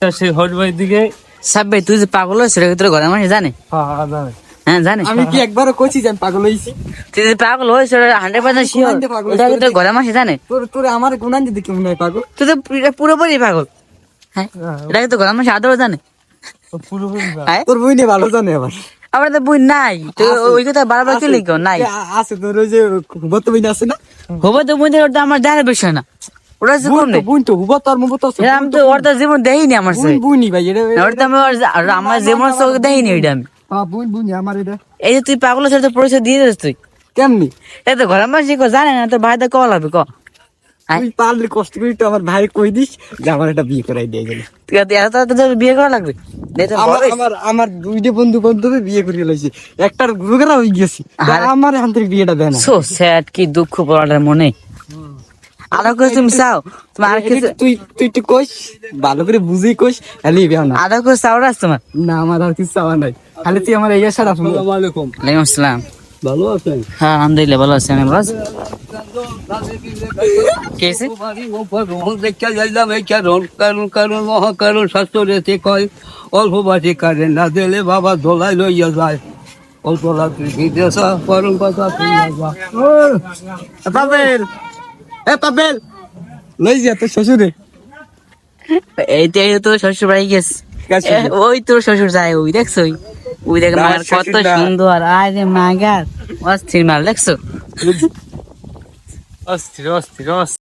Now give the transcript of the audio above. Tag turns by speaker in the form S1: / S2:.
S1: সেই হটবাই দিকে
S2: সাব্বে তুই যে পাগল হয়েছিল তোর ঘরের মানুষ জানে?
S1: জানে।
S2: হ্যাঁ জানে।
S3: আমি কি একবারও কইছি যে আমি পাগল হইছি?
S2: তুই যে পাগল হয়েছিল 100% শিওর
S3: কোনদিন পাগল
S2: এটা কি
S3: হইছি?
S2: তোর ঘরের মানুষ জানে?
S3: তোর আমার গুণান যদি কেমন হয় পাগল?
S2: তুই তো পুরোপুরি পাগল। হ্যাঁ এটা কি তোর ঘরের মানুষ আদৌ জানে?
S1: পুরোপুরি
S2: হ্যাঁ
S3: তোর বই নিয়ে ভালো জানে আবার।
S2: আমার তো বই নাই তো ওই কথা বারবার কে লিখো নাই।
S3: আছে তোর ওই যে বর্তমানে আছে না?
S2: হবো তো বই ওটা আমার দেখার বিষয় না, ওটা যে কোন
S3: বুন তো হুবো তোর মুবো তো আছে।
S2: আমি তো ওর তো জীবন দেখিনি আমার সাথে,
S3: বুনি ভাই এটা
S2: ওটা তো আমি আমার জীবন চোখে দেখিনি ওইটা আমি।
S3: হ্যাঁ বুনি আমার এটা
S2: এই যে তুই পাগল ছেড়ে তো পরিচয় দিয়ে দিস তুই,
S3: কেমনি?
S2: এই তো ঘরের মানুষ জানে না, তোর ভাইটা কল হবে ক
S3: তুই পারলে কষ্ট করে তো আমার ভাই কই দিস যে আমার একটা বিয়ে করাই দিয়ে গেলে।
S2: তোর বিয়ে করা লাগবে।
S3: আমার দুইটা বন্ধু বান্ধবী বিয়ে করে লাইছে, একটার গুরুগেরা হয়ে গেছি, আমার এখান থেকে বিয়েটা দেয় না।
S2: সো স্যাড, কি দুঃখ পড়াটার মনে। আরো কিছু তুমি চাও? তুমি আর কিছু
S3: তুই তুই একটু কইস, ভালো করে বুঝি কইস, খালি বিয়ে না।
S2: আরো কিছু চাও রাস তোমার?
S3: না আমার আর কিছু চাওয়া নাই, খালি তুই আমার এই সারা ফোন।
S1: আসসালামু আলাইকুম।
S2: ওয়ালাইকুম আসসালাম।
S1: ভালো আছেন?
S2: হ্যাঁ আলহামদুলিল্লাহ ভালো আছি। আমি ভালো আছি। কেসে
S1: দেখা যাইলাম এই কারণ মহাকারণ শাস্ত্রে কয় অল্প বাটি কারে না দিলে বাবা দোলাই লইয়া যায়, অল্প রাত্রি বিদেশা পরম কথা
S3: পাবেল, এ পাবেল, লই যা তোর শ্বশুরে।
S2: এই তো শ্বশুর বাড়ি গেছে। ওই তোর শ্বশুর যায়, ওই দেখছো? ওই দেখ মাগার কত সুন্দর, আরে মাগার অস্থির মাল দেখছো?
S1: অস্থির অস্থির অস্থির।